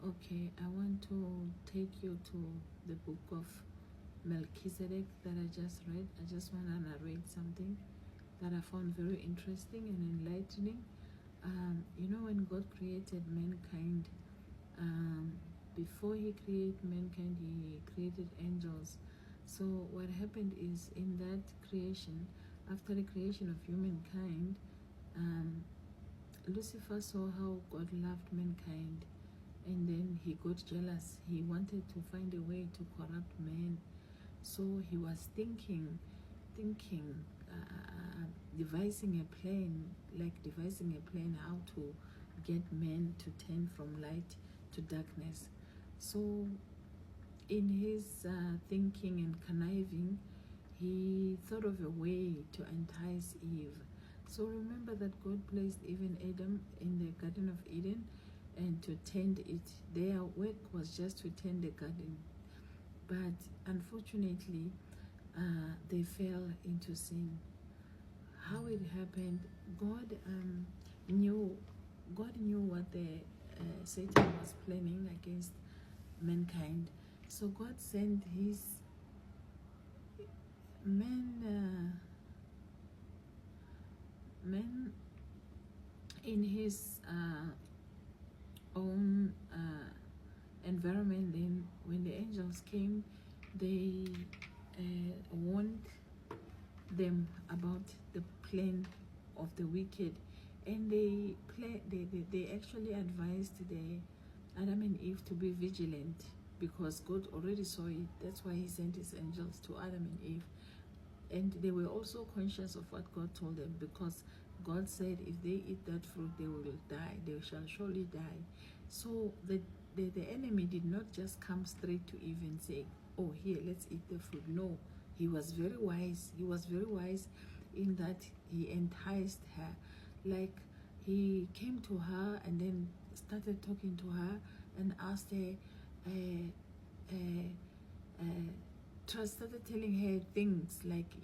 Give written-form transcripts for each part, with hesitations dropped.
Okay, I want to take you to the book of Melchizedek that I just read. I just want to narrate something that I found very interesting and enlightening. When God created mankind, before He created mankind, He created angels. So, what happened is in that creation, after the creation of humankind, um, Lucifer saw how God loved mankind, and then he got jealous. He wanted to find a way to corrupt man. So he was thinking, devising a plan, how to get men to turn from light to darkness. So in his thinking and conniving, he thought of a way to entice Eve. So remember that God placed even Adam in the Garden of Eden and to tend it. Their work was just to tend the garden. But unfortunately, they fell into sin. How it happened, knew God knew what the Satan was planning against mankind. So God sent his men in his own environment. Then when the angels came, they warned them about the plan of the wicked, and they actually advised the Adam and Eve to be vigilant, because God already saw it. That's why He sent His angels to Adam and Eve. And they were also conscious of what God told them, because God said if they eat that fruit, they will die. They shall surely die. So the enemy did not just come straight to Eve and say, oh, here, let's eat the fruit. No, he was very wise. He was very wise in that he enticed her. Like, he came to her and then started talking to her and asked her, started telling her things like,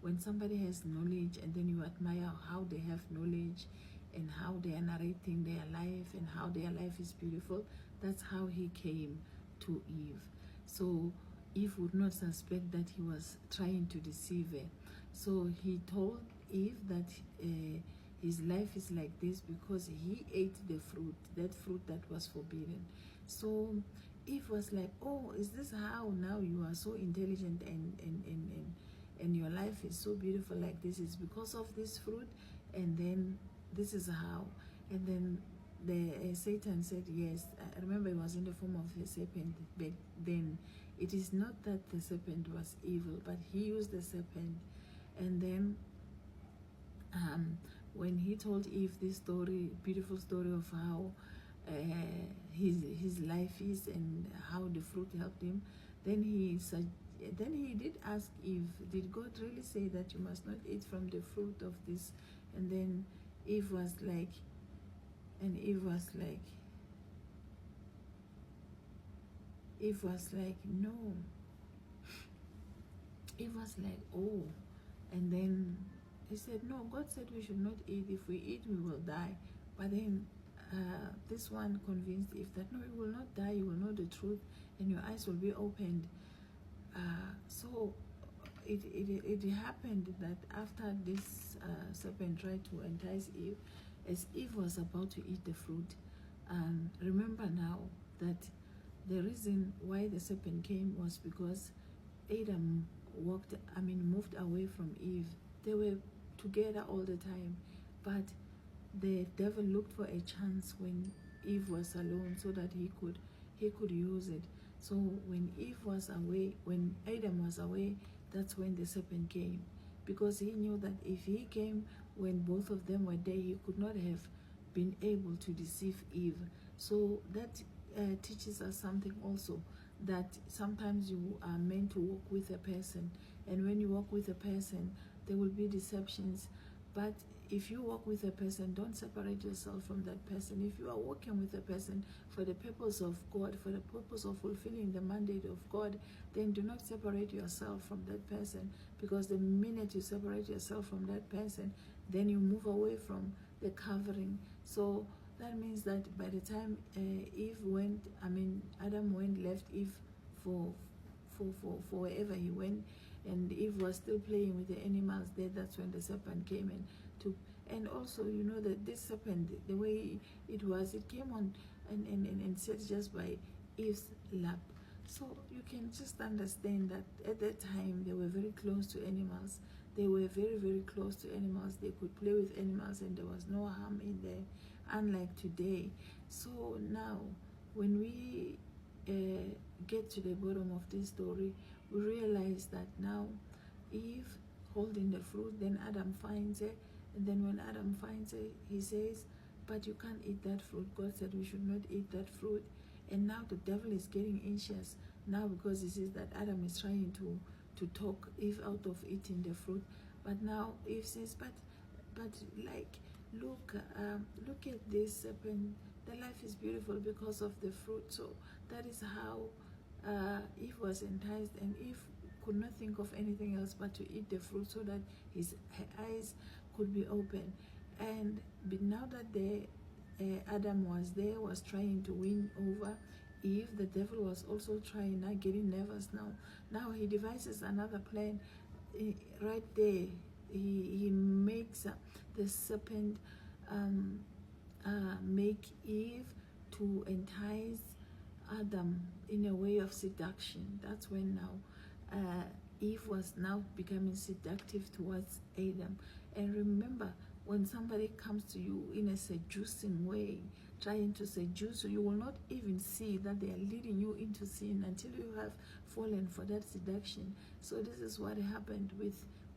when somebody has knowledge and then you admire how they have knowledge and how they are narrating their life and how their life is beautiful. That's how he came to Eve. So Eve would not suspect that he was trying to deceive her. So he told Eve that his life is like this because he ate the fruit, that fruit that was forbidden. So Eve was like, oh, is this how now you are so intelligent and your life is so beautiful like this? Is because of this fruit? And then this is how. And then the Satan said, yes. I remember it was in the form of a serpent, but then it is not that the serpent was evil, but he used the serpent. And then when he told Eve this story, beautiful story of how his life is and how the fruit helped him, then he did ask Eve, did God really say that you must not eat from the fruit of this? And then Eve was like, no. Eve was like, oh. And then he said, no, God said we should not eat. If we eat, we will die. But then this one convinced Eve that, no, you will not die. You will know the truth and your eyes will be opened. So it happened that after this serpent tried to entice Eve, as Eve was about to eat the fruit, remember now that the reason why the serpent came was because Adam moved away from Eve. They were together all the time, but the devil looked for a chance when Eve was alone so that he could use it. So when Eve was away, when Adam was away, that's when the serpent came, because he knew that if he came when both of them were there, he could not have been able to deceive Eve. So that teaches us something also, that sometimes you are meant to walk with a person, and when you walk with a person, there will be deceptions. But if you walk with a person, don't separate yourself from that person. If you are walking with a person for the purpose of God, for the purpose of fulfilling the mandate of God, then do not separate yourself from that person, because the minute you separate yourself from that person, then you move away from the covering. So that means that by the time Adam went, left Eve for wherever he went, and Eve was still playing with the animals there. That's when the serpent came and took. And also, you know that this serpent, the way it was, it came on and sat just by Eve's lap. So you can just understand that at that time they were very close to animals. They were very, very close to animals. They could play with animals and there was no harm in there, unlike today. So now, when we get to the bottom of this story, we realize that now Eve holding the fruit, then Adam finds it, and then when Adam finds it, he says, but you can't eat that fruit. God said we should not eat that fruit. And now the devil is getting anxious now, because he sees that Adam is trying to talk Eve out of eating the fruit. But now Eve says, but like, look at this serpent. The life is beautiful because of the fruit. So that is how Eve was enticed, and Eve could not think of anything else but to eat the fruit so that her eyes could be open. And now that Adam was trying to win over Eve, the devil was also trying, now getting nervous now. Now he devises another plan. Right there, he makes the serpent make Eve to entice Adam in a way of seduction. That's when now Eve was now becoming seductive towards Adam. And remember, when somebody comes to you in a seducing way, trying to seduce you, you will not even see that they are leading you into sin until you have fallen for that seduction. So this is what happened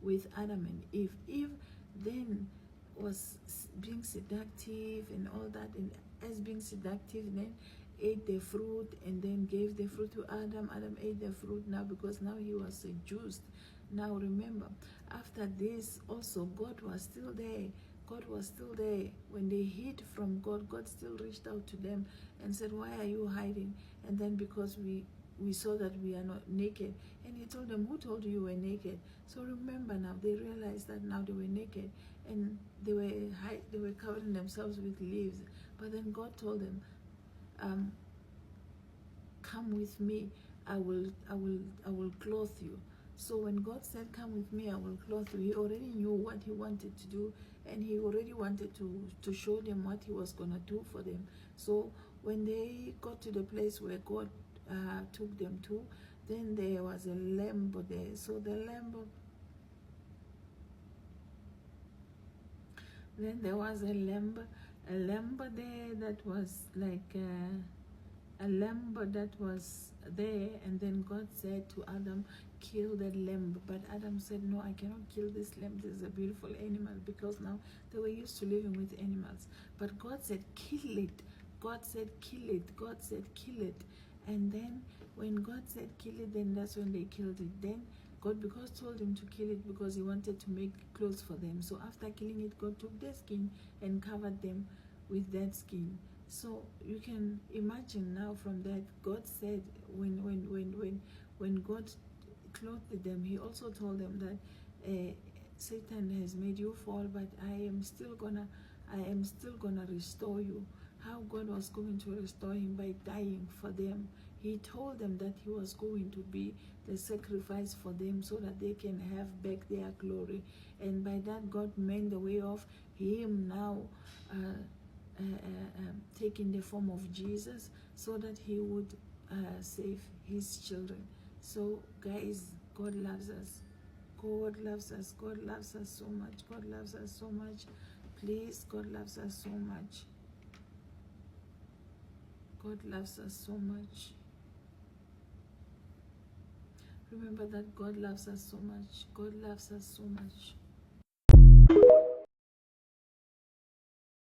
with Adam and Eve. Eve then was being seductive and all that, and as being seductive, then ate the fruit and then gave the fruit to Adam. Adam ate the fruit now because now he was seduced. Now remember, after this also, God was still there. God was still there. When they hid from God, God still reached out to them and said, why are you hiding? And then because we saw that we are not naked, and he told them, who told you you were naked? So remember, now they realized that now they were naked and they were covering themselves with leaves. But then God told them, come with me, I will clothe you. So when God said, come with me, I will clothe you, he already knew what he wanted to do, and he already wanted to show them what he was going to do for them. So when they got to the place where God took them to, then there was a lamb there. So the lamb, then there was a lamb there that was like a lamb that was there. And then God said to Adam, kill that lamb. But Adam said, no, I cannot kill this lamb. This is a beautiful animal, because now they were used to living with animals. But God said, kill it. God said, kill it. God said, kill it. And then when God said kill it, then that's when they killed it. Then God, because told him to kill it because he wanted to make clothes for them. So after killing it, God took their skin and covered them with that skin. So you can imagine now from that, God said when God clothed them, he also told them that Satan has made you fall, but I am still gonna restore you. How God was going to restore him? By dying for them. He told them that he was going to be the sacrifice for them so that they can have back their glory. And by that, God made the way of him now taking the form of Jesus so that he would save his children. So guys, God loves us. God loves us. God loves us so much. God loves us so much. Please, God loves us so much. God loves us so much. Remember that God loves us so much. God loves us so much.